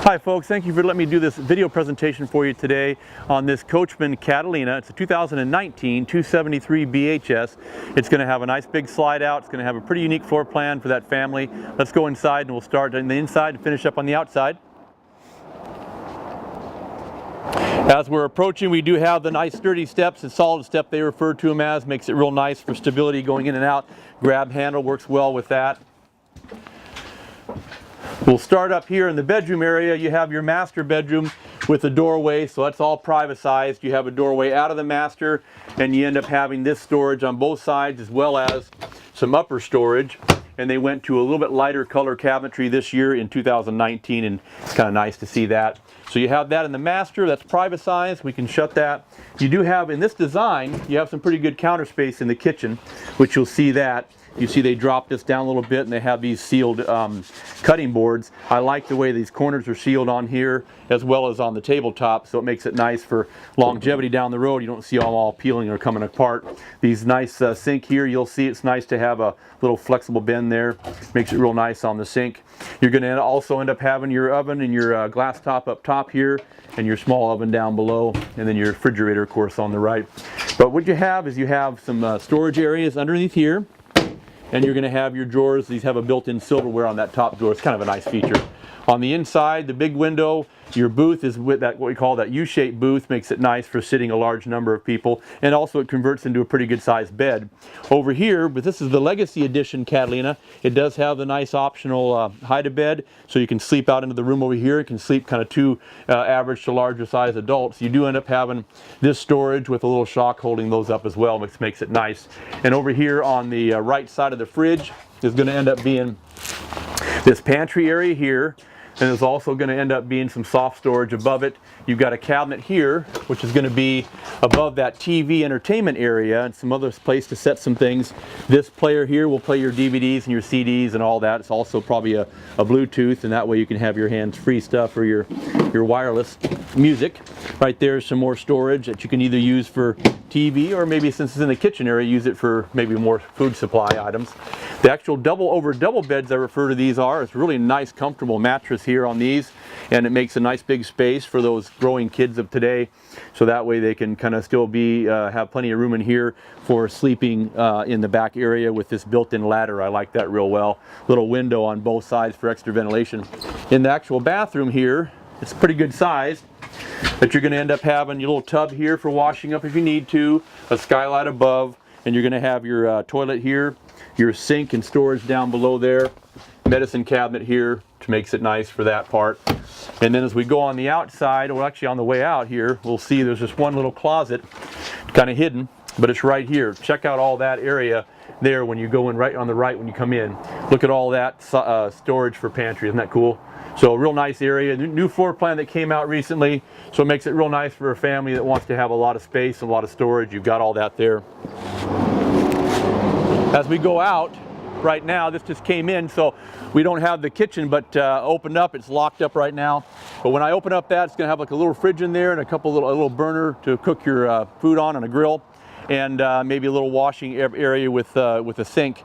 Hi folks, thank you for letting me do this video presentation for you today on this Coachmen Catalina. It's a 2019 273 BHS. It's going to have a nice big slide out. It's going to have a pretty unique floor plan for that family. Let's go inside and we'll start on the inside and finish up on the outside. As we're approaching, we do have the nice sturdy steps. The solid step they refer to them as makes it real nice for stability going in and out. Grab handle works well with that. We'll start up here in the bedroom area. You have your master bedroom with a doorway, so that's all privatized. You have a doorway out of the master, and you end up having this storage on both sides as well as some upper storage. And they went to a little bit lighter color cabinetry this year in 2019, and it's kind of nice to see that. So you have that in the master, that's privatized. We can shut that. You do have, in this design, you have some pretty good counter space in the kitchen, which you'll see that. You see they dropped this down a little bit and they have these sealed cutting boards. I like the way these corners are sealed on here as well as on the tabletop, so it makes it nice for longevity down the road. You don't see them all peeling or coming apart. These nice sink here, you'll see it's nice to have a little flexible bend there. Makes it real nice on the sink. You're going to also end up having your oven and your glass top up top here and your small oven down below, and then your refrigerator of course on the right. But what you have is you have some storage areas underneath here. And you're going to have your drawers. These have a built-in silverware on that top drawer. It's kind of a nice feature. On the inside, the big window, your booth is with that, what we call that U-shaped booth. Makes it nice for sitting a large number of people. And also it converts into a pretty good sized bed. Over here, but this is the Legacy Edition Catalina. It does have the nice optional hide-a-bed. So you can sleep out into the room over here. You can sleep kind of two average to larger size adults. You do end up having this storage with a little shock holding those up as well, which makes it nice. And over here on the right side of the fridge is going to end up being this pantry area here. And there's also going to end up being some soft storage above it. You've got a cabinet here, which is going to be above that TV entertainment area and some other place to set some things. This player here will play your DVDs and your CDs and all that. It's also probably a Bluetooth, and that way you can have your hands-free stuff or your wireless music. Right there's some more storage that you can either use for TV or maybe, since it's in the kitchen area, use it for maybe more food supply items. The actual double beds I refer to these are, it's a really nice comfortable mattress here on these, and it makes a nice big space for those growing kids of today, so that way they can kind of still be have plenty of room in here for sleeping in the back area with this built-in ladder. I like that real well. Little window on both sides for extra ventilation. In the actual bathroom here, it's pretty good size. But you're going to end up having your little tub here for washing up if you need to, a skylight above, and you're going to have your toilet here, your sink and storage down below there, medicine cabinet here, which makes it nice for that part. And then as we go on the outside, or actually on the way out here, we'll see there's just one little closet, kind of hidden, but it's right here. Check out all that area there when you go in, right on the right when you come in. Look at all that storage for pantry. Isn't that cool? So a real nice area. New floor plan that came out recently, so it makes it real nice for a family that wants to have a lot of space and a lot of storage. You've got all that there. As we go out right now, this just came in, so we don't have the kitchen but opened up. It's locked up right now, but when I open up that, it's going to have like a little fridge in there and a little burner to cook your food on and a grill, and maybe a little washing area with a sink.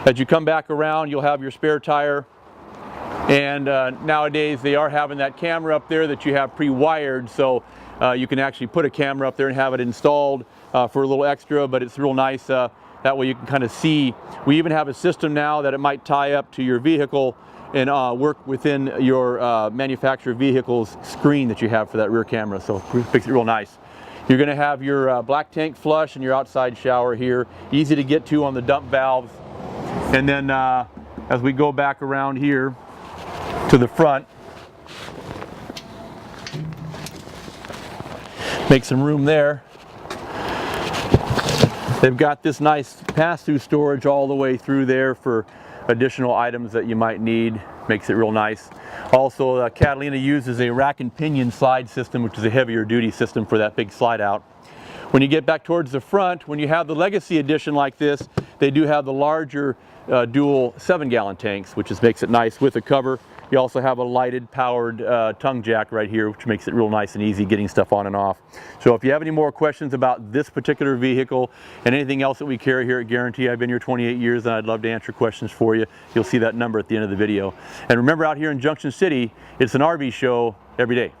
As you come back around, you'll have your spare tire. And nowadays they are having that camera up there that you have pre-wired, so you can actually put a camera up there and have it installed for a little extra, but it's real nice. That way you can kind of see. We even have a system now that it might tie up to your vehicle and work within your manufacturer vehicle's screen that you have for that rear camera, so it makes it real nice. You're going to have your black tank flush and your outside shower here, easy to get to on the dump valves. And then as we go back around here to the front, make some room there. They've got this nice pass-through storage all the way through there for additional items that you might need. Makes it real nice. Also, Catalina uses a rack and pinion slide system, which is a heavier duty system for that big slide out. When you get back towards the front, when you have the Legacy Edition like this, they do have the larger dual 7-gallon tanks, which makes it nice with a cover. You also have a lighted powered tongue jack right here, which makes it real nice and easy getting stuff on and off. So if you have any more questions about this particular vehicle and anything else that we carry here at Guaranty, I've been here 28 years and I'd love to answer questions for you. You'll see that number at the end of the video. And remember, out here in Junction City, it's an RV show every day.